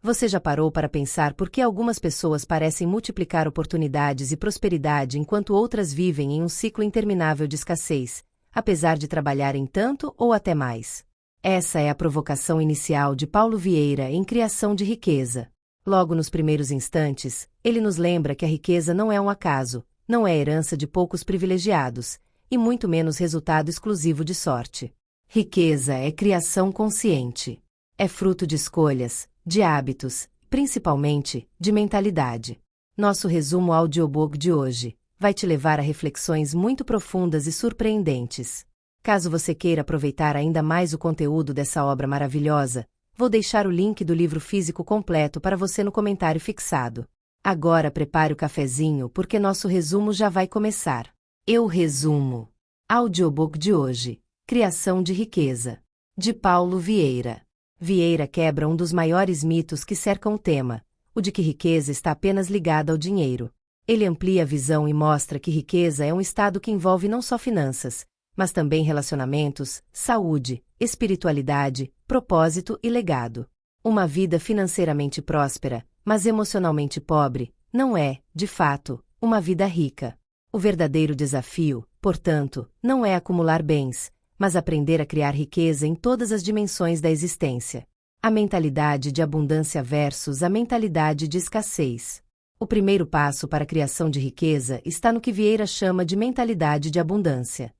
Você já parou para pensar por que algumas pessoas parecem multiplicar oportunidades e prosperidade enquanto outras vivem em um ciclo interminável de escassez, apesar de trabalharem tanto ou até mais? Essa é a provocação inicial de Paulo Vieira em Criação de Riqueza. Logo nos primeiros instantes, ele nos lembra que a riqueza não é um acaso, não é herança de poucos privilegiados, e muito menos resultado exclusivo de sorte. Riqueza é criação consciente. É fruto de escolhas, de hábitos, principalmente, de mentalidade. Nosso resumo audiobook de hoje vai te levar a reflexões muito profundas e surpreendentes. Caso você queira aproveitar ainda mais o conteúdo dessa obra maravilhosa, vou deixar o link do livro físico completo para você no comentário fixado. Agora prepare o cafezinho porque nosso resumo já vai começar. Eu resumo. Audiobook de hoje. Criação de Riqueza. De Paulo Vieira. Vieira quebra um dos maiores mitos que cercam o tema, o de que riqueza está apenas ligada ao dinheiro. Ele amplia a visão e mostra que riqueza é um estado que envolve não só finanças, mas também relacionamentos, saúde, espiritualidade, propósito e legado. Uma vida financeiramente próspera, mas emocionalmente pobre, não é, de fato, uma vida rica. O verdadeiro desafio, portanto, não é acumular bens, mas aprender a criar riqueza em todas as dimensões da existência. A mentalidade de abundância versus a mentalidade de escassez. O primeiro passo para a criação de riqueza está no que Vieira chama de mentalidade de abundância.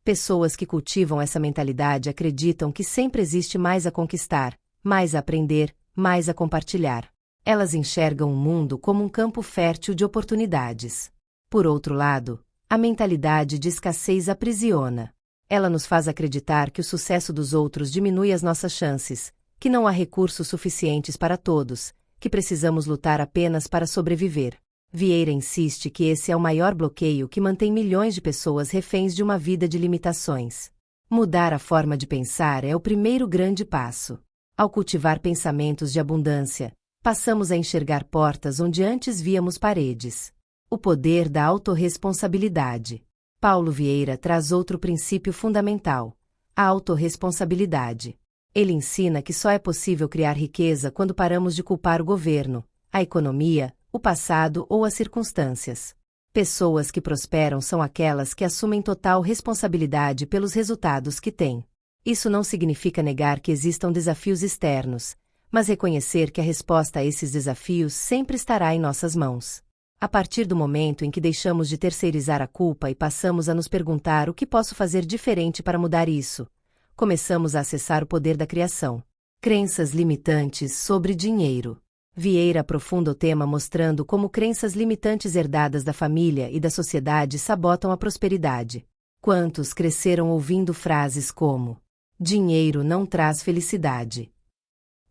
Pessoas que cultivam essa mentalidade acreditam que sempre existe mais a conquistar, mais a aprender, mais a compartilhar. Elas enxergam o mundo como um campo fértil de oportunidades. Por outro lado, a mentalidade de escassez aprisiona. Ela nos faz acreditar que o sucesso dos outros diminui as nossas chances, que não há recursos suficientes para todos, que precisamos lutar apenas para sobreviver. Vieira insiste que esse é o maior bloqueio que mantém milhões de pessoas reféns de uma vida de limitações. Mudar a forma de pensar é o primeiro grande passo. Ao cultivar pensamentos de abundância, passamos a enxergar portas onde antes víamos paredes. O poder da autorresponsabilidade. Paulo Vieira traz outro princípio fundamental: a autorresponsabilidade. Ele ensina que só é possível criar riqueza quando paramos de culpar o governo, a economia, o passado ou as circunstâncias. Pessoas que prosperam são aquelas que assumem total responsabilidade pelos resultados que têm. Isso não significa negar que existam desafios externos, mas reconhecer que a resposta a esses desafios sempre estará em nossas mãos. A partir do momento em que deixamos de terceirizar a culpa e passamos a nos perguntar o que posso fazer diferente para mudar isso, começamos a acessar o poder da criação. Crenças limitantes sobre dinheiro. Vieira aprofunda o tema mostrando como crenças limitantes herdadas da família e da sociedade sabotam a prosperidade. Quantos cresceram ouvindo frases como: dinheiro não traz felicidade.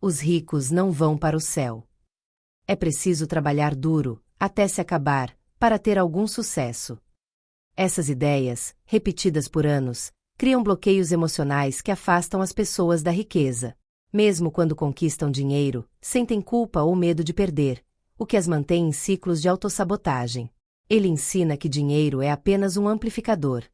Os ricos não vão para o céu. É preciso trabalhar duro, até se acabar, para ter algum sucesso. Essas ideias, repetidas por anos, criam bloqueios emocionais que afastam as pessoas da riqueza. Mesmo quando conquistam dinheiro, sentem culpa ou medo de perder, o que as mantém em ciclos de autossabotagem. Ele ensina que dinheiro é apenas um amplificador.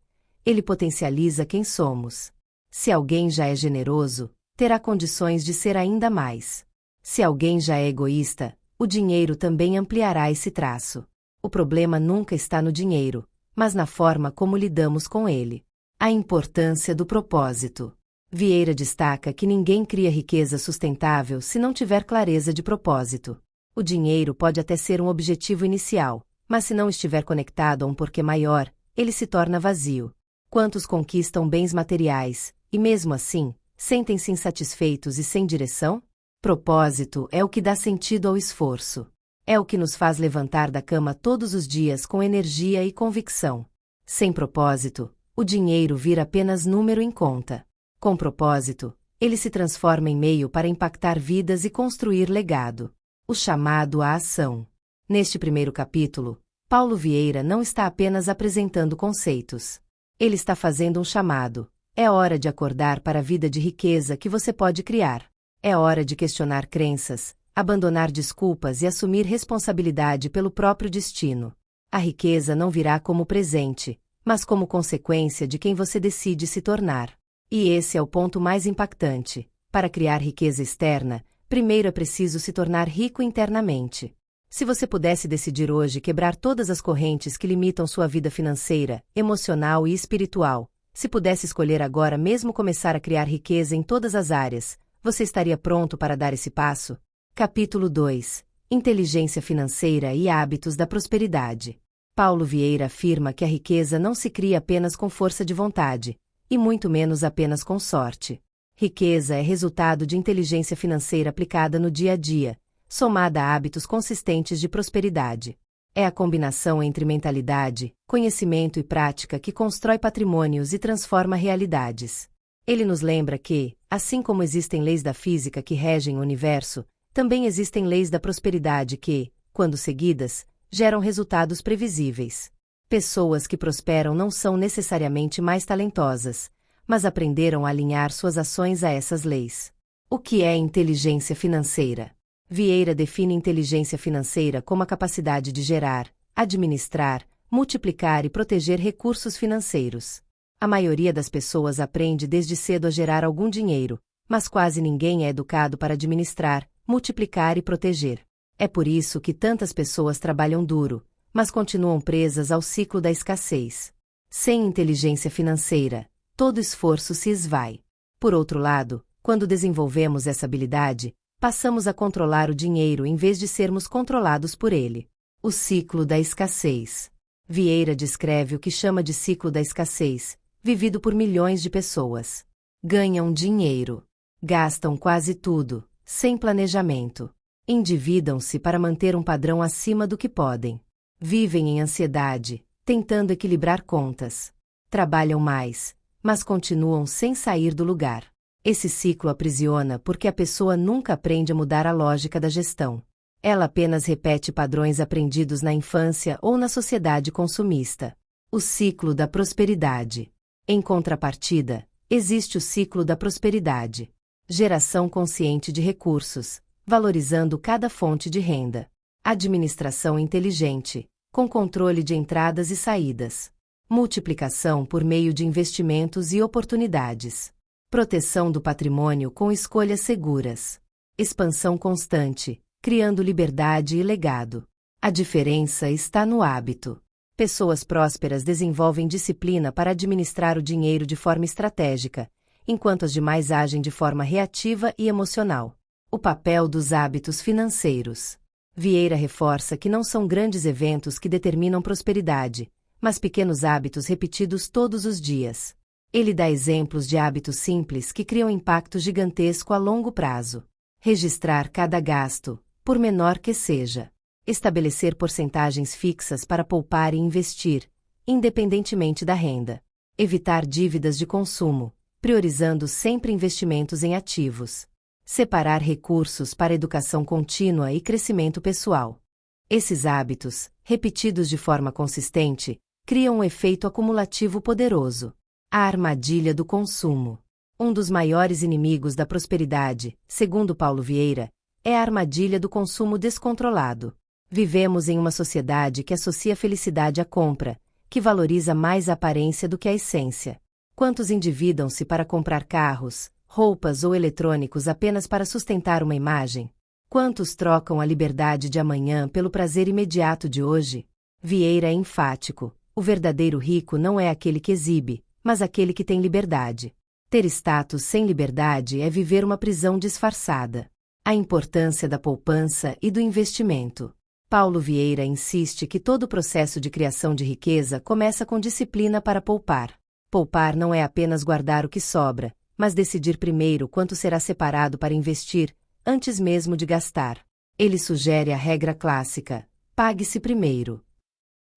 Ele potencializa quem somos. Se alguém já é generoso, terá condições de ser ainda mais. Se alguém já é egoísta, o dinheiro também ampliará esse traço. O problema nunca está no dinheiro, mas na forma como lidamos com ele. A importância do propósito. Vieira destaca que ninguém cria riqueza sustentável se não tiver clareza de propósito. O dinheiro pode até ser um objetivo inicial, mas se não estiver conectado a um porquê maior, ele se torna vazio. Quantos conquistam bens materiais, e mesmo assim, sentem-se insatisfeitos e sem direção? Propósito é o que dá sentido ao esforço. É o que nos faz levantar da cama todos os dias com energia e convicção. Sem propósito, o dinheiro vira apenas número em conta. Com propósito, ele se transforma em meio para impactar vidas e construir legado. O chamado à ação. Neste primeiro capítulo, Paulo Vieira não está apenas apresentando conceitos. Ele está fazendo um chamado. É hora de acordar para a vida de riqueza que você pode criar. É hora de questionar crenças, abandonar desculpas e assumir responsabilidade pelo próprio destino. A riqueza não virá como presente, mas como consequência de quem você decide se tornar. E esse é o ponto mais impactante. Para criar riqueza externa, Primeiro é preciso se tornar rico internamente. Se você pudesse decidir hoje quebrar todas as correntes que limitam sua vida financeira, emocional e espiritual, se pudesse escolher agora mesmo começar a criar riqueza em todas as áreas, você estaria pronto para dar esse passo? Capítulo 2. Inteligência financeira e hábitos da prosperidade. Paulo Vieira afirma que a riqueza não se cria apenas com força de vontade, e muito menos apenas com sorte. Riqueza é resultado de inteligência financeira aplicada no dia a dia, somada a hábitos consistentes de prosperidade. É a combinação entre mentalidade, conhecimento e prática que constrói patrimônios e transforma realidades. Ele nos lembra que, assim como existem leis da física que regem o universo, também existem leis da prosperidade que, quando seguidas, geram resultados previsíveis. Pessoas que prosperam não são necessariamente mais talentosas, mas aprenderam a alinhar suas ações a essas leis. O que é inteligência financeira? Vieira define inteligência financeira como a capacidade de gerar, administrar, multiplicar e proteger recursos financeiros. A maioria das pessoas aprende desde cedo a gerar algum dinheiro, mas quase ninguém é educado para administrar, multiplicar e proteger. É por isso que tantas pessoas trabalham duro, mas continuam presas ao ciclo da escassez. Sem inteligência financeira, todo esforço se esvai. Por outro lado, quando desenvolvemos essa habilidade, passamos a controlar o dinheiro em vez de sermos controlados por ele. O ciclo da escassez. Vieira descreve o que chama de ciclo da escassez, vivido por milhões de pessoas. Ganham dinheiro. Gastam quase tudo, sem planejamento. Endividam-se para manter um padrão acima do que podem. Vivem em ansiedade, tentando equilibrar contas. Trabalham mais, mas continuam sem sair do lugar. Esse ciclo aprisiona porque a pessoa nunca aprende a mudar a lógica da gestão. Ela apenas repete padrões aprendidos na infância ou na sociedade consumista. O ciclo da prosperidade. Em contrapartida, existe o ciclo da prosperidade. Geração consciente de recursos, valorizando cada fonte de renda. Administração inteligente, com controle de entradas e saídas. Multiplicação por meio de investimentos e oportunidades. Proteção do patrimônio com escolhas seguras. Expansão constante, criando liberdade e legado. A diferença está no hábito. Pessoas prósperas desenvolvem disciplina para administrar o dinheiro de forma estratégica, enquanto as demais agem de forma reativa e emocional. O papel dos hábitos financeiros. Vieira reforça que não são grandes eventos que determinam prosperidade, mas pequenos hábitos repetidos todos os dias. Ele dá exemplos de hábitos simples que criam impacto gigantesco a longo prazo. Registrar cada gasto, por menor que seja. Estabelecer porcentagens fixas para poupar e investir, independentemente da renda. Evitar dívidas de consumo, priorizando sempre investimentos em ativos. Separar recursos para educação contínua e crescimento pessoal. Esses hábitos, repetidos de forma consistente, criam um efeito acumulativo poderoso. A armadilha do consumo. Um dos maiores inimigos da prosperidade, segundo Paulo Vieira, é a armadilha do consumo descontrolado. Vivemos em uma sociedade que associa felicidade à compra, que valoriza mais a aparência do que a essência. Quantos endividam-se para comprar carros, roupas ou eletrônicos apenas para sustentar uma imagem? Quantos trocam a liberdade de amanhã pelo prazer imediato de hoje? Vieira é enfático: o verdadeiro rico não é aquele que exibe, mas aquele que tem liberdade. Ter status sem liberdade é viver uma prisão disfarçada. A importância da poupança e do investimento. Paulo Vieira insiste que todo o processo de criação de riqueza começa com disciplina para poupar. Poupar não é apenas guardar o que sobra, mas decidir primeiro quanto será separado para investir, antes mesmo de gastar. Ele sugere a regra clássica: pague-se primeiro.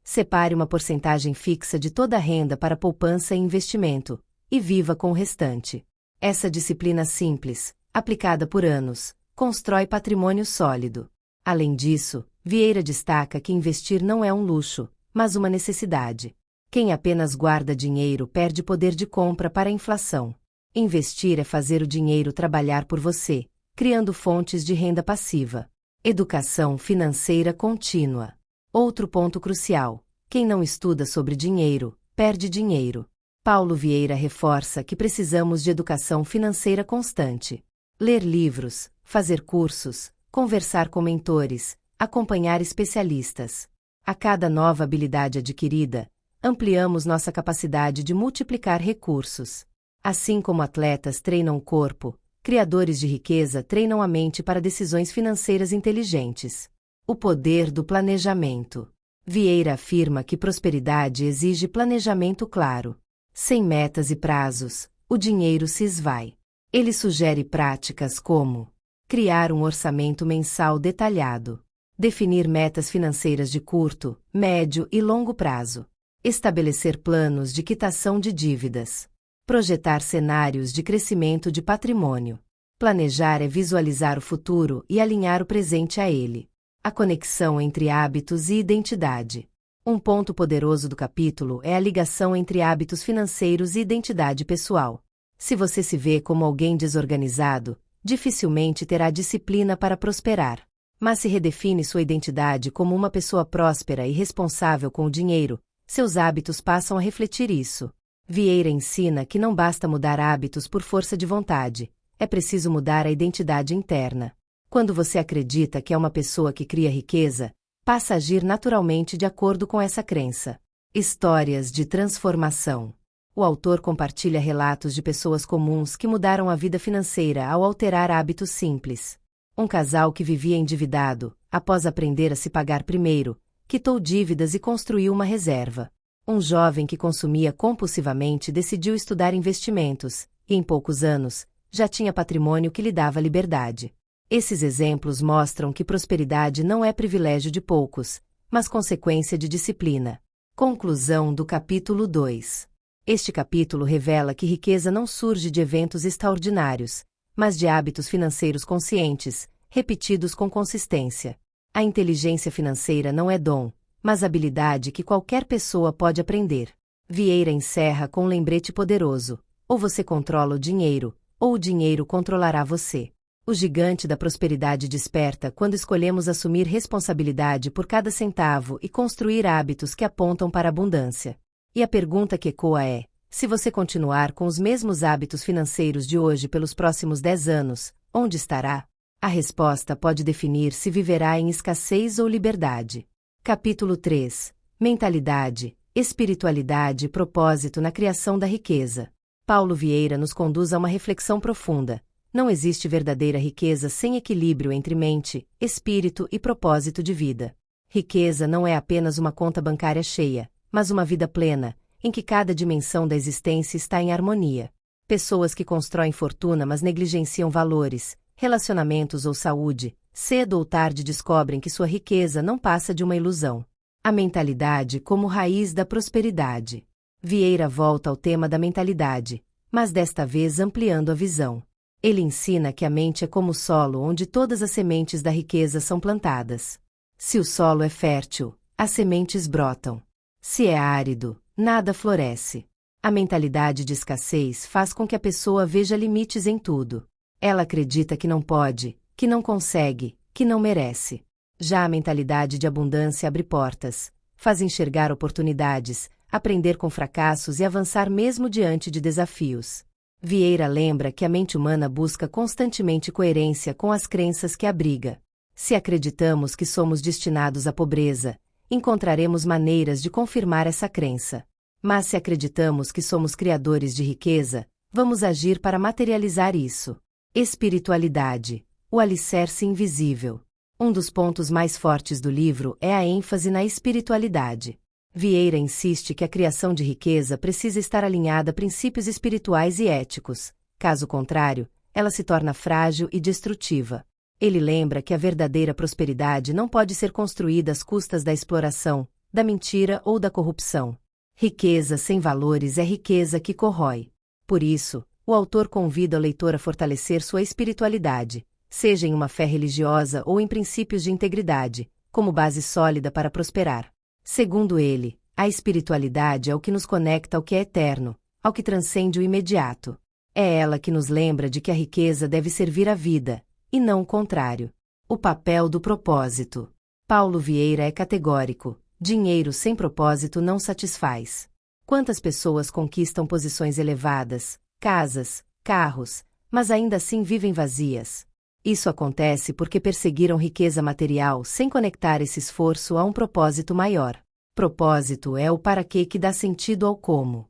Separe uma porcentagem fixa de toda a renda para poupança e investimento, e viva com o restante. Essa disciplina simples, aplicada por anos, constrói patrimônio sólido. Além disso, Vieira destaca que investir não é um luxo, mas uma necessidade. Quem apenas guarda dinheiro perde poder de compra para a inflação. Investir é fazer o dinheiro trabalhar por você, criando fontes de renda passiva. Educação financeira contínua. Outro ponto crucial: quem não estuda sobre dinheiro, perde dinheiro. Paulo Vieira reforça que precisamos de educação financeira constante. Ler livros, fazer cursos, conversar com mentores, acompanhar especialistas. A cada nova habilidade adquirida, ampliamos nossa capacidade de multiplicar recursos. Assim como atletas treinam o corpo, criadores de riqueza treinam a mente para decisões financeiras inteligentes. O poder do planejamento. Vieira afirma que prosperidade exige planejamento claro. Sem metas e prazos, o dinheiro se esvai. Ele sugere práticas como criar um orçamento mensal detalhado, definir metas financeiras de curto, médio e longo prazo, estabelecer planos de quitação de dívidas, projetar cenários de crescimento de patrimônio. Planejar é visualizar o futuro e alinhar o presente a ele. A conexão entre hábitos e identidade. Um ponto poderoso do capítulo é a ligação entre hábitos financeiros e identidade pessoal. Se você se vê como alguém desorganizado, dificilmente terá disciplina para prosperar. Mas se redefine sua identidade como uma pessoa próspera e responsável com o dinheiro, seus hábitos passam a refletir isso. Vieira ensina que não basta mudar hábitos por força de vontade, é preciso mudar a identidade interna. Quando você acredita que é uma pessoa que cria riqueza, passa a agir naturalmente de acordo com essa crença. Histórias de transformação. O autor compartilha relatos de pessoas comuns que mudaram a vida financeira ao alterar hábitos simples. Um casal que vivia endividado, após aprender a se pagar primeiro, quitou dívidas e construiu uma reserva. Um jovem que consumia compulsivamente decidiu estudar investimentos, e em poucos anos, já tinha patrimônio que lhe dava liberdade. Esses exemplos mostram que prosperidade não é privilégio de poucos, mas consequência de disciplina. Conclusão do capítulo 2. Este capítulo revela que riqueza não surge de eventos extraordinários, mas de hábitos financeiros conscientes, repetidos com consistência. A inteligência financeira não é dom, mas habilidade que qualquer pessoa pode aprender. Vieira encerra com um lembrete poderoso: ou você controla o dinheiro, ou o dinheiro controlará você. O gigante da prosperidade desperta quando escolhemos assumir responsabilidade por cada centavo e construir hábitos que apontam para a abundância. E a pergunta que ecoa é: se você continuar com os mesmos hábitos financeiros de hoje pelos próximos 10 anos, onde estará? A resposta pode definir se viverá em escassez ou liberdade. Capítulo 3. Mentalidade, espiritualidade e propósito na criação da riqueza. Paulo Vieira nos conduz a uma reflexão profunda. Não existe verdadeira riqueza sem equilíbrio entre mente, espírito e propósito de vida. Riqueza não é apenas uma conta bancária cheia, mas uma vida plena, em que cada dimensão da existência está em harmonia. Pessoas que constroem fortuna mas negligenciam valores, relacionamentos ou saúde, cedo ou tarde descobrem que sua riqueza não passa de uma ilusão. A mentalidade como raiz da prosperidade. Vieira volta ao tema da mentalidade, mas desta vez ampliando a visão. Ele ensina que a mente é como o solo onde todas as sementes da riqueza são plantadas. Se o solo é fértil, as sementes brotam. Se é árido, nada floresce. A mentalidade de escassez faz com que a pessoa veja limites em tudo. Ela acredita que não pode, que não consegue, que não merece. Já a mentalidade de abundância abre portas, faz enxergar oportunidades, aprender com fracassos e avançar mesmo diante de desafios. Vieira lembra que a mente humana busca constantemente coerência com as crenças que abriga. Se acreditamos que somos destinados à pobreza, encontraremos maneiras de confirmar essa crença. Mas se acreditamos que somos criadores de riqueza, vamos agir para materializar isso. Espiritualidade, o alicerce invisível. Um dos pontos mais fortes do livro é a ênfase na espiritualidade. Vieira insiste que a criação de riqueza precisa estar alinhada a princípios espirituais e éticos. Caso contrário, ela se torna frágil e destrutiva. Ele lembra que a verdadeira prosperidade não pode ser construída às custas da exploração, da mentira ou da corrupção. Riqueza sem valores é riqueza que corrói. Por isso, o autor convida o leitor a fortalecer sua espiritualidade, seja em uma fé religiosa ou em princípios de integridade, como base sólida para prosperar. Segundo ele, a espiritualidade é o que nos conecta ao que é eterno, ao que transcende o imediato. É ela que nos lembra de que a riqueza deve servir à vida, e não o contrário. O papel do propósito. Paulo Vieira é categórico: dinheiro sem propósito não satisfaz. Quantas pessoas conquistam posições elevadas, casas, carros, mas ainda assim vivem vazias? Isso acontece porque perseguiram riqueza material sem conectar esse esforço a um propósito maior. Propósito é o para quê que dá sentido ao como.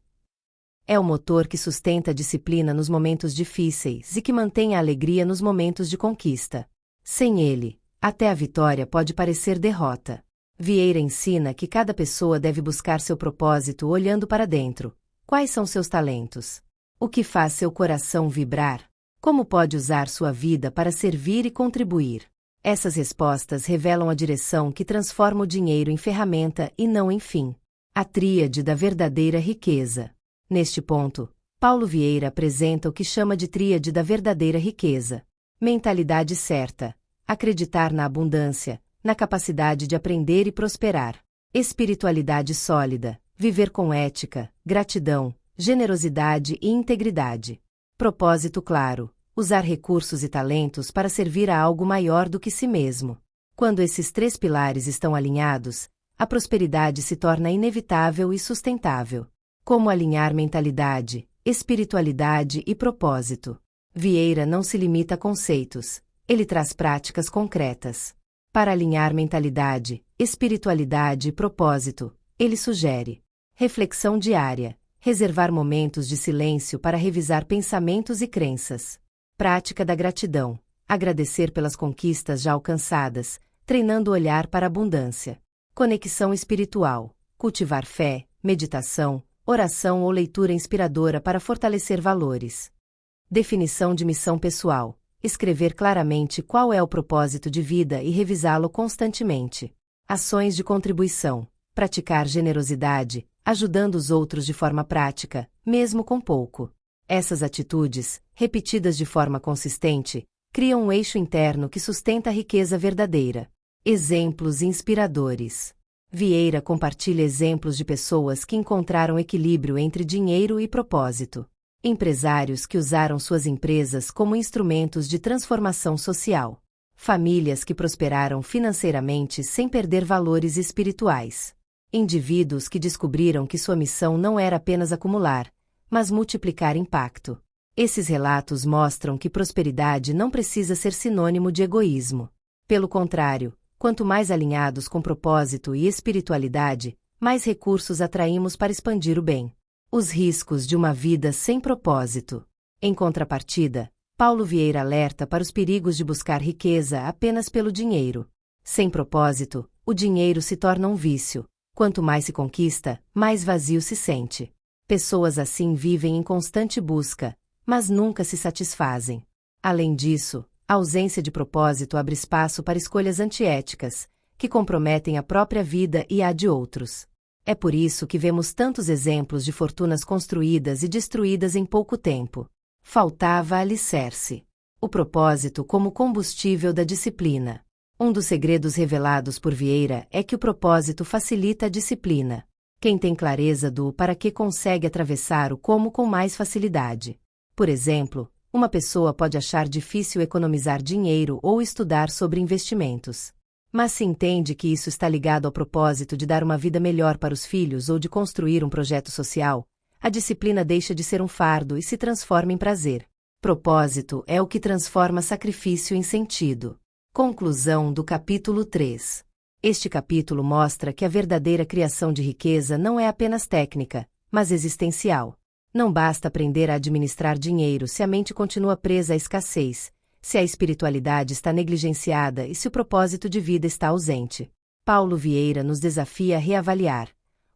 É o motor que sustenta a disciplina nos momentos difíceis e que mantém a alegria nos momentos de conquista. Sem ele, até a vitória pode parecer derrota. Vieira ensina que cada pessoa deve buscar seu propósito olhando para dentro. Quais são seus talentos? O que faz seu coração vibrar? Como pode usar sua vida para servir e contribuir? Essas respostas revelam a direção que transforma o dinheiro em ferramenta e não em fim. A tríade da verdadeira riqueza. Neste ponto, Paulo Vieira apresenta o que chama de tríade da verdadeira riqueza. Mentalidade certa, acreditar na abundância, na capacidade de aprender e prosperar. Espiritualidade sólida, viver com ética, gratidão, generosidade e integridade. Propósito claro, usar recursos e talentos para servir a algo maior do que si mesmo. Quando esses três pilares estão alinhados, a prosperidade se torna inevitável e sustentável. Como alinhar mentalidade, espiritualidade e propósito? Vieira não se limita a conceitos, ele traz práticas concretas. Para alinhar mentalidade, espiritualidade e propósito, ele sugere reflexão diária, reservar momentos de silêncio para revisar pensamentos e crenças. Prática da gratidão, agradecer pelas conquistas já alcançadas, treinando o olhar para a abundância. Conexão espiritual, cultivar fé, meditação, oração ou leitura inspiradora para fortalecer valores. Definição de missão pessoal, escrever claramente qual é o propósito de vida e revisá-lo constantemente. Ações de contribuição, praticar generosidade, ajudando os outros de forma prática, mesmo com pouco. Essas atitudes, repetidas de forma consistente, criam um eixo interno que sustenta a riqueza verdadeira. Exemplos inspiradores. Vieira compartilha exemplos de pessoas que encontraram equilíbrio entre dinheiro e propósito. Empresários que usaram suas empresas como instrumentos de transformação social. Famílias que prosperaram financeiramente sem perder valores espirituais. Indivíduos que descobriram que sua missão não era apenas acumular, mas multiplicar impacto. Esses relatos mostram que prosperidade não precisa ser sinônimo de egoísmo. Pelo contrário, quanto mais alinhados com propósito e espiritualidade, mais recursos atraímos para expandir o bem. Os riscos de uma vida sem propósito. Em contrapartida, Paulo Vieira alerta para os perigos de buscar riqueza apenas pelo dinheiro. Sem propósito, o dinheiro se torna um vício. Quanto mais se conquista, mais vazio se sente. Pessoas assim vivem em constante busca, mas nunca se satisfazem. Além disso, a ausência de propósito abre espaço para escolhas antiéticas, que comprometem a própria vida e a de outros. É por isso que vemos tantos exemplos de fortunas construídas e destruídas em pouco tempo. Faltava alicerce. O propósito como combustível da disciplina. Um dos segredos revelados por Vieira é que o propósito facilita a disciplina. Quem tem clareza do para que consegue atravessar o como com mais facilidade. Por exemplo, uma pessoa pode achar difícil economizar dinheiro ou estudar sobre investimentos. Mas se entende que isso está ligado ao propósito de dar uma vida melhor para os filhos ou de construir um projeto social, a disciplina deixa de ser um fardo e se transforma em prazer. Propósito é o que transforma sacrifício em sentido. Conclusão do capítulo 3. Este capítulo mostra que a verdadeira criação de riqueza não é apenas técnica, mas existencial. Não basta aprender a administrar dinheiro se a mente continua presa à escassez, se a espiritualidade está negligenciada e se o propósito de vida está ausente. Paulo Vieira nos desafia a reavaliar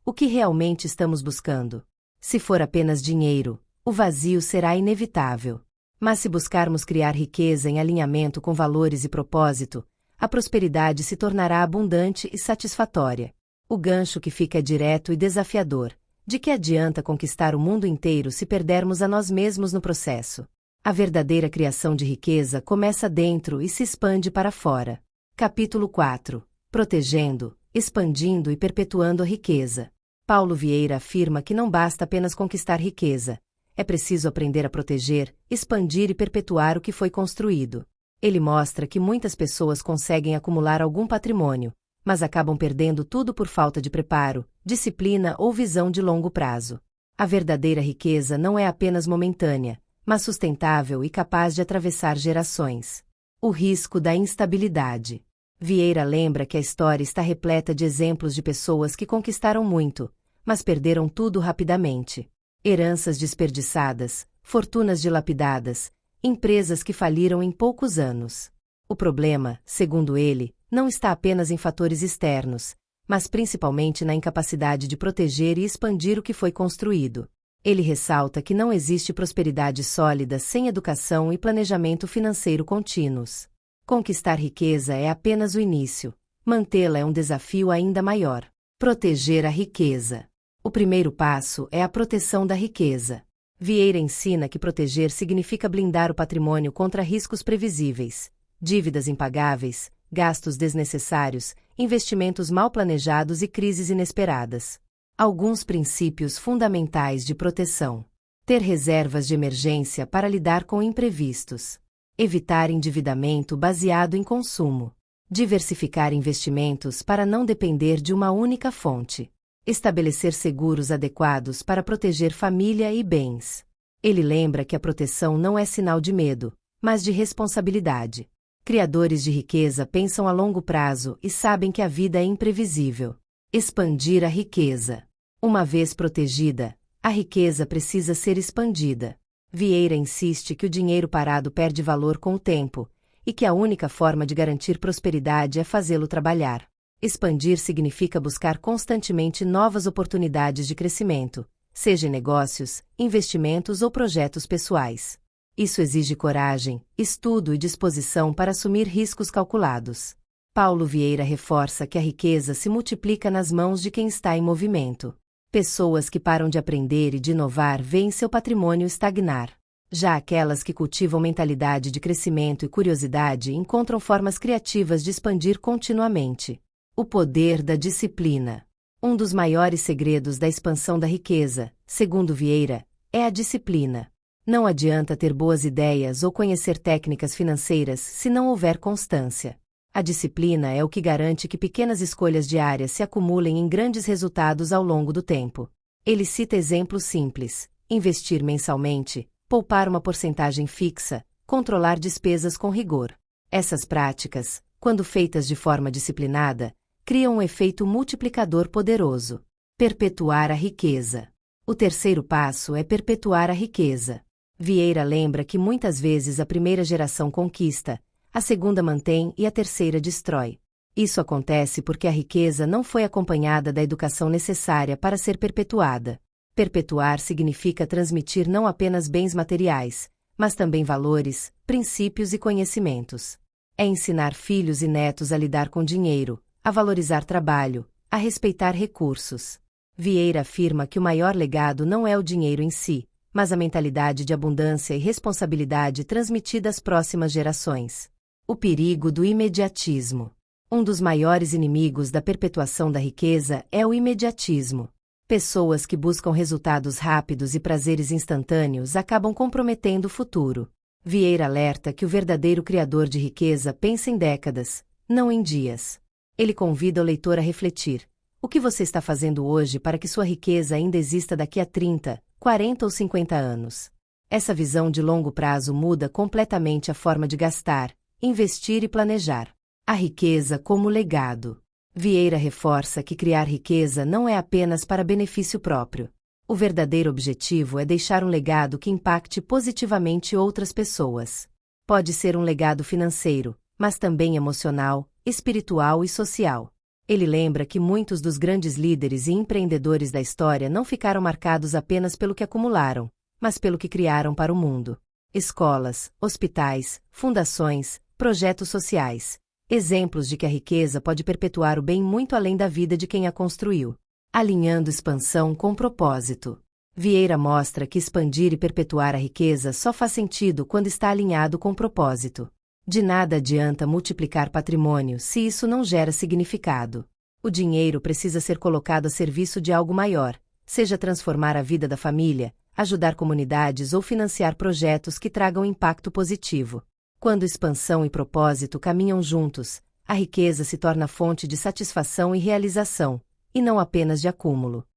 o que realmente estamos buscando. Se for apenas dinheiro, o vazio será inevitável. Mas se buscarmos criar riqueza em alinhamento com valores e propósito, a prosperidade se tornará abundante e satisfatória. O gancho que fica é direto e desafiador. De que adianta conquistar o mundo inteiro se perdermos a nós mesmos no processo? A verdadeira criação de riqueza começa dentro e se expande para fora. Capítulo 4. Protegendo, expandindo e perpetuando a riqueza. Paulo Vieira afirma que não basta apenas conquistar riqueza. É preciso aprender a proteger, expandir e perpetuar o que foi construído. Ele mostra que muitas pessoas conseguem acumular algum patrimônio, mas acabam perdendo tudo por falta de preparo, disciplina ou visão de longo prazo. A verdadeira riqueza não é apenas momentânea, mas sustentável e capaz de atravessar gerações. O risco da instabilidade. Vieira lembra que a história está repleta de exemplos de pessoas que conquistaram muito, mas perderam tudo rapidamente. Heranças desperdiçadas, fortunas dilapidadas, empresas que faliram em poucos anos. O problema, segundo ele, não está apenas em fatores externos, mas principalmente na incapacidade de proteger e expandir o que foi construído. Ele ressalta que não existe prosperidade sólida sem educação e planejamento financeiro contínuos. Conquistar riqueza é apenas o início. Mantê-la é um desafio ainda maior. Proteger a riqueza. O primeiro passo é a proteção da riqueza. Vieira ensina que proteger significa blindar o patrimônio contra riscos previsíveis, dívidas impagáveis, gastos desnecessários, investimentos mal planejados e crises inesperadas. Alguns princípios fundamentais de proteção. Ter reservas de emergência para lidar com imprevistos. Evitar endividamento baseado em consumo. Diversificar investimentos para não depender de uma única fonte. Estabelecer seguros adequados para proteger família e bens. Ele lembra que a proteção não é sinal de medo, mas de responsabilidade. Criadores de riqueza pensam a longo prazo e sabem que a vida é imprevisível. Expandir a riqueza. Uma vez protegida, a riqueza precisa ser expandida. Vieira insiste que o dinheiro parado perde valor com o tempo, e que a única forma de garantir prosperidade é fazê-lo trabalhar. Expandir significa buscar constantemente novas oportunidades de crescimento, seja em negócios, investimentos ou projetos pessoais. Isso exige coragem, estudo e disposição para assumir riscos calculados. Paulo Vieira reforça que a riqueza se multiplica nas mãos de quem está em movimento. Pessoas que param de aprender e de inovar veem seu patrimônio estagnar. Já aquelas que cultivam mentalidade de crescimento e curiosidade encontram formas criativas de expandir continuamente. O poder da disciplina. Um dos maiores segredos da expansão da riqueza, segundo Vieira, é a disciplina. Não adianta ter boas ideias ou conhecer técnicas financeiras se não houver constância. A disciplina é o que garante que pequenas escolhas diárias se acumulem em grandes resultados ao longo do tempo. Ele cita exemplos simples: investir mensalmente, poupar uma porcentagem fixa, controlar despesas com rigor. Essas práticas, quando feitas de forma disciplinada, criam um efeito multiplicador poderoso. Perpetuar a riqueza. O terceiro passo é perpetuar a riqueza. Vieira lembra que muitas vezes a primeira geração conquista, a segunda mantém e a terceira destrói. Isso acontece porque a riqueza não foi acompanhada da educação necessária para ser perpetuada. Perpetuar significa transmitir não apenas bens materiais, mas também valores, princípios e conhecimentos. É ensinar filhos e netos a lidar com dinheiro, a valorizar trabalho, a respeitar recursos. Vieira afirma que o maior legado não é o dinheiro em si, mas a mentalidade de abundância e responsabilidade transmitida às próximas gerações. O perigo do imediatismo. Um dos maiores inimigos da perpetuação da riqueza é o imediatismo. Pessoas que buscam resultados rápidos e prazeres instantâneos acabam comprometendo o futuro. Vieira alerta que o verdadeiro criador de riqueza pensa em décadas, não em dias. Ele convida o leitor a refletir: o que você está fazendo hoje para que sua riqueza ainda exista daqui a 30, 40 ou 50 anos? Essa visão de longo prazo muda completamente a forma de gastar, investir e planejar. A riqueza como legado. Vieira reforça que criar riqueza não é apenas para benefício próprio. O verdadeiro objetivo é deixar um legado que impacte positivamente outras pessoas. Pode ser um legado financeiro, mas também emocional, espiritual e social. Ele lembra que muitos dos grandes líderes e empreendedores da história não ficaram marcados apenas pelo que acumularam, mas pelo que criaram para o mundo. Escolas, hospitais, fundações, projetos sociais. Exemplos de que a riqueza pode perpetuar o bem muito além da vida de quem a construiu. Alinhando expansão com propósito. Vieira mostra que expandir e perpetuar a riqueza só faz sentido quando está alinhado com propósito. De nada adianta multiplicar patrimônio se isso não gera significado. O dinheiro precisa ser colocado a serviço de algo maior, seja transformar a vida da família, ajudar comunidades ou financiar projetos que tragam impacto positivo. Quando expansão e propósito caminham juntos, a riqueza se torna fonte de satisfação e realização, e não apenas de acúmulo.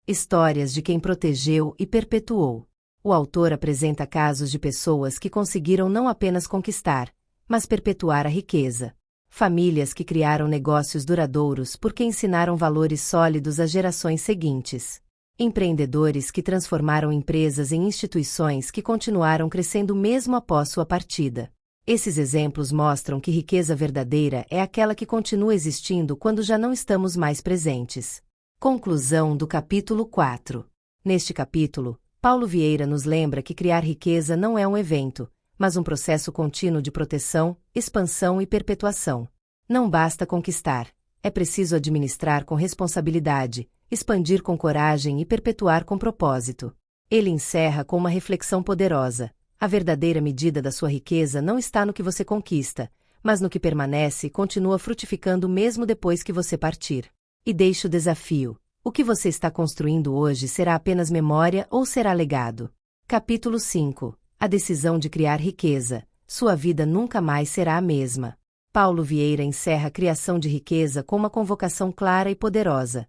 Histórias de quem protegeu e perpetuou. O autor apresenta casos de pessoas que conseguiram não apenas conquistar, mas perpetuar a riqueza. Famílias que criaram negócios duradouros porque ensinaram valores sólidos às gerações seguintes. Empreendedores que transformaram empresas em instituições que continuaram crescendo mesmo após sua partida. Esses exemplos mostram que riqueza verdadeira é aquela que continua existindo quando já não estamos mais presentes. Conclusão do capítulo 4. Neste capítulo, Paulo Vieira nos lembra que criar riqueza não é um evento, mas um processo contínuo de proteção, expansão e perpetuação. Não basta conquistar, é preciso administrar com responsabilidade, expandir com coragem e perpetuar com propósito. Ele encerra com uma reflexão poderosa. A verdadeira medida da sua riqueza não está no que você conquista, mas no que permanece e continua frutificando mesmo depois que você partir. E deixa o desafio. O que você está construindo hoje será apenas memória ou será legado? Capítulo 5. A decisão de criar riqueza. Sua vida nunca mais será a mesma. Paulo Vieira encerra a criação de riqueza com uma convocação clara e poderosa.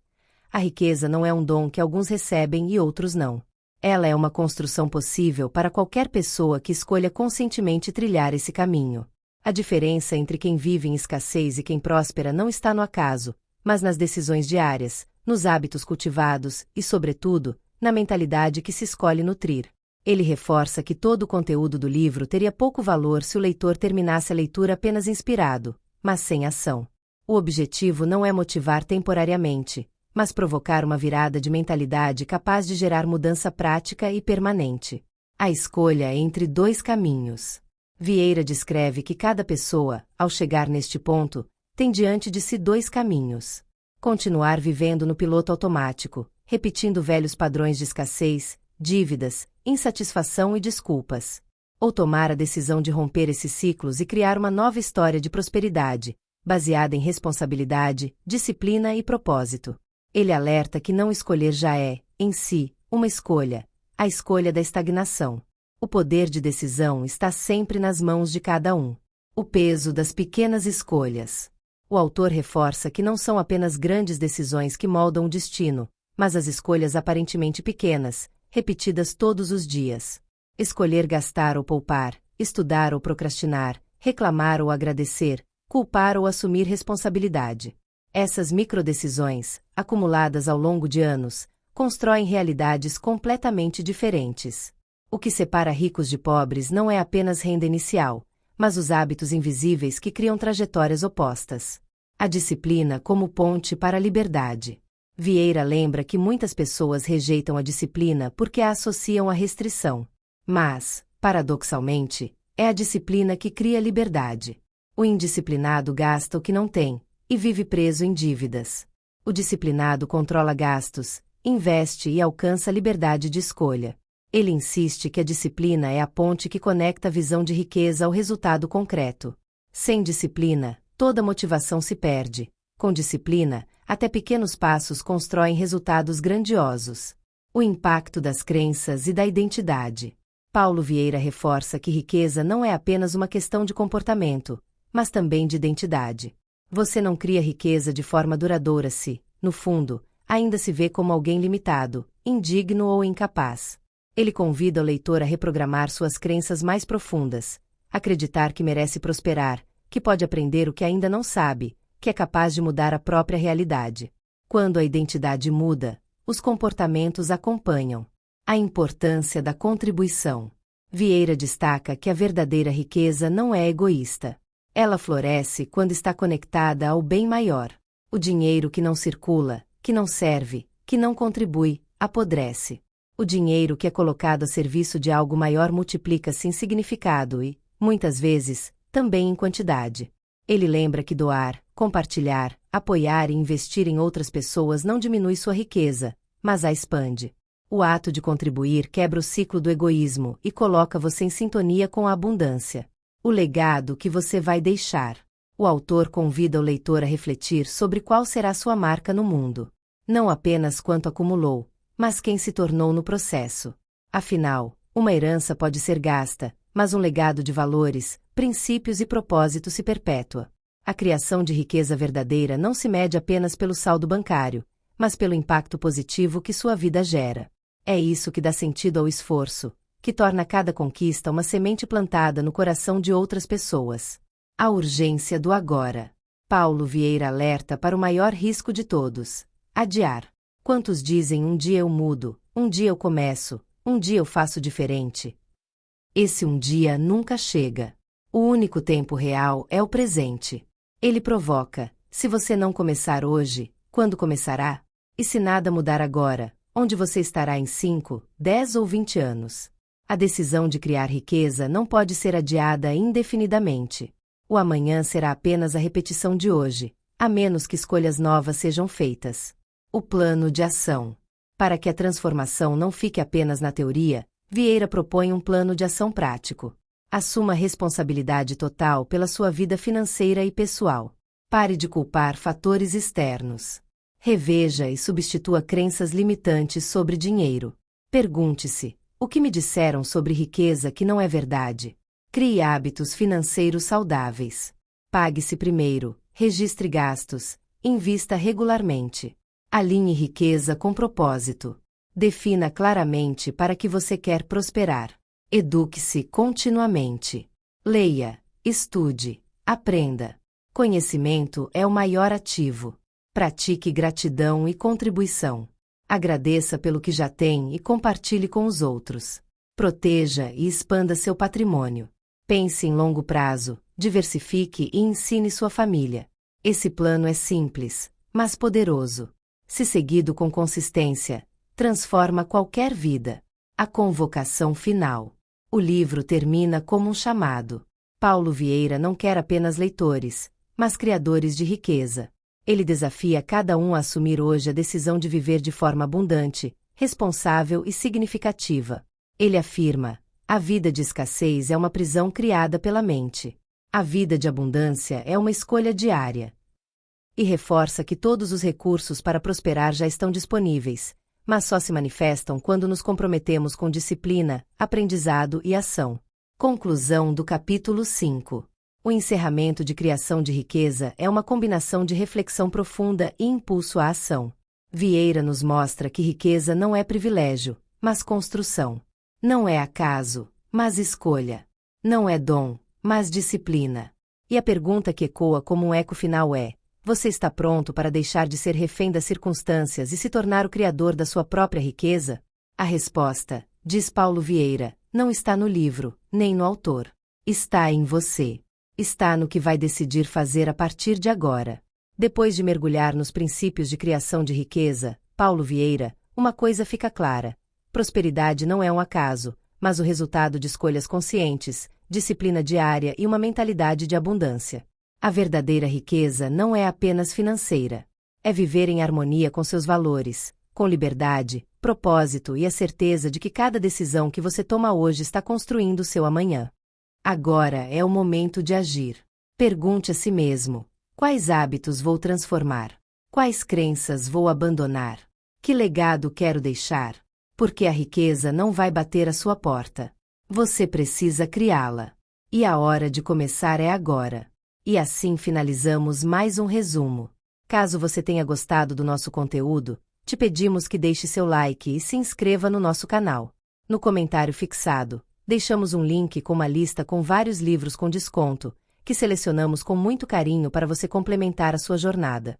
A riqueza não é um dom que alguns recebem e outros não. Ela é uma construção possível para qualquer pessoa que escolha conscientemente trilhar esse caminho. A diferença entre quem vive em escassez e quem próspera não está no acaso, mas nas decisões diárias, nos hábitos cultivados e, sobretudo, na mentalidade que se escolhe nutrir. Ele reforça que todo o conteúdo do livro teria pouco valor se o leitor terminasse a leitura apenas inspirado, mas sem ação. O objetivo não é motivar temporariamente, mas provocar uma virada de mentalidade capaz de gerar mudança prática e permanente. A escolha é entre dois caminhos. Vieira descreve que cada pessoa, ao chegar neste ponto, tem diante de si dois caminhos. Continuar vivendo no piloto automático, repetindo velhos padrões de escassez, dívidas, insatisfação e desculpas. Ou tomar a decisão de romper esses ciclos e criar uma nova história de prosperidade, baseada em responsabilidade, disciplina e propósito. Ele alerta que não escolher já é, em si, uma escolha, a escolha da estagnação. O poder de decisão está sempre nas mãos de cada um. O peso das pequenas escolhas. O autor reforça que não são apenas grandes decisões que moldam o destino, mas as escolhas aparentemente pequenas, repetidas todos os dias. Escolher gastar ou poupar, estudar ou procrastinar, reclamar ou agradecer, culpar ou assumir responsabilidade. Essas microdecisões, acumuladas ao longo de anos, constroem realidades completamente diferentes. O que separa ricos de pobres não é apenas renda inicial, mas os hábitos invisíveis que criam trajetórias opostas. A disciplina como ponte para a liberdade. Vieira lembra que muitas pessoas rejeitam a disciplina porque a associam à restrição. Mas, paradoxalmente, é a disciplina que cria liberdade. O indisciplinado gasta o que não tem, e vive preso em dívidas. O disciplinado controla gastos, investe e alcança a liberdade de escolha. Ele insiste que a disciplina é a ponte que conecta a visão de riqueza ao resultado concreto. Sem disciplina, toda motivação se perde. Com disciplina, até pequenos passos constroem resultados grandiosos. O impacto das crenças e da identidade. Paulo Vieira reforça que riqueza não é apenas uma questão de comportamento, mas também de identidade. Você não cria riqueza de forma duradoura se, no fundo, ainda se vê como alguém limitado, indigno ou incapaz. Ele convida o leitor a reprogramar suas crenças mais profundas, acreditar que merece prosperar, que pode aprender o que ainda não sabe, que é capaz de mudar a própria realidade. Quando a identidade muda, os comportamentos acompanham. A importância da contribuição. Vieira destaca que a verdadeira riqueza não é egoísta. Ela floresce quando está conectada ao bem maior. O dinheiro que não circula, que não serve, que não contribui, apodrece. O dinheiro que é colocado a serviço de algo maior multiplica-se em significado e, muitas vezes, também em quantidade. Ele lembra que doar, compartilhar, apoiar e investir em outras pessoas não diminui sua riqueza, mas a expande. O ato de contribuir quebra o ciclo do egoísmo e coloca você em sintonia com a abundância. O legado que você vai deixar. O autor convida o leitor a refletir sobre qual será sua marca no mundo. Não apenas quanto acumulou, mas quem se tornou no processo. Afinal, uma herança pode ser gasta, mas um legado de valores, princípios e propósitos se perpétua. A criação de riqueza verdadeira não se mede apenas pelo saldo bancário, mas pelo impacto positivo que sua vida gera. É isso que dá sentido ao esforço, que torna cada conquista uma semente plantada no coração de outras pessoas. A urgência do agora. Paulo Vieira alerta para o maior risco de todos: adiar. Quantos dizem um dia eu mudo, um dia eu começo, um dia eu faço diferente? Esse um dia nunca chega. O único tempo real é o presente. Ele provoca: se você não começar hoje, quando começará? E se nada mudar agora, onde você estará em 5, 10 ou 20 anos? A decisão de criar riqueza não pode ser adiada indefinidamente. O amanhã será apenas a repetição de hoje, a menos que escolhas novas sejam feitas. O plano de ação. Para que a transformação não fique apenas na teoria, Vieira propõe um plano de ação prático. Assuma responsabilidade total pela sua vida financeira e pessoal. Pare de culpar fatores externos. Reveja e substitua crenças limitantes sobre dinheiro. Pergunte-se: o que me disseram sobre riqueza que não é verdade? Crie hábitos financeiros saudáveis. Pague-se primeiro, registre gastos, invista regularmente. Alinhe riqueza com propósito. Defina claramente para que você quer prosperar. Eduque-se continuamente. Leia, estude, aprenda. Conhecimento é o maior ativo. Pratique gratidão e contribuição. Agradeça pelo que já tem e compartilhe com os outros. Proteja e expanda seu patrimônio. Pense em longo prazo, diversifique e ensine sua família. Esse plano é simples, mas poderoso. Se seguido com consistência, transforma qualquer vida. A convocação final. O livro termina como um chamado. Paulo Vieira não quer apenas leitores, mas criadores de riqueza. Ele desafia cada um a assumir hoje a decisão de viver de forma abundante, responsável e significativa. Ele afirma: a vida de escassez é uma prisão criada pela mente. A vida de abundância é uma escolha diária. E reforça que todos os recursos para prosperar já estão disponíveis, mas só se manifestam quando nos comprometemos com disciplina, aprendizado e ação. Conclusão do capítulo 5. O encerramento de criação de riqueza é uma combinação de reflexão profunda e impulso à ação. Vieira nos mostra que riqueza não é privilégio, mas construção. Não é acaso, mas escolha. Não é dom, mas disciplina. E a pergunta que ecoa como um eco final é: você está pronto para deixar de ser refém das circunstâncias e se tornar o criador da sua própria riqueza? A resposta, diz Paulo Vieira, não está no livro, nem no autor. Está em você. Está no que vai decidir fazer a partir de agora. Depois de mergulhar nos princípios de criação de riqueza, Paulo Vieira, uma coisa fica clara: prosperidade não é um acaso, mas o resultado de escolhas conscientes, disciplina diária e uma mentalidade de abundância. A verdadeira riqueza não é apenas financeira. É viver em harmonia com seus valores, com liberdade, propósito e a certeza de que cada decisão que você toma hoje está construindo seu amanhã. Agora é o momento de agir. Pergunte a si mesmo: quais hábitos vou transformar? Quais crenças vou abandonar? Que legado quero deixar? Porque a riqueza não vai bater à sua porta. Você precisa criá-la. E a hora de começar é agora. E assim finalizamos mais um resumo. Caso você tenha gostado do nosso conteúdo, te pedimos que deixe seu like e se inscreva no nosso canal. No comentário fixado, deixamos um link com uma lista com vários livros com desconto, que selecionamos com muito carinho para você complementar a sua jornada.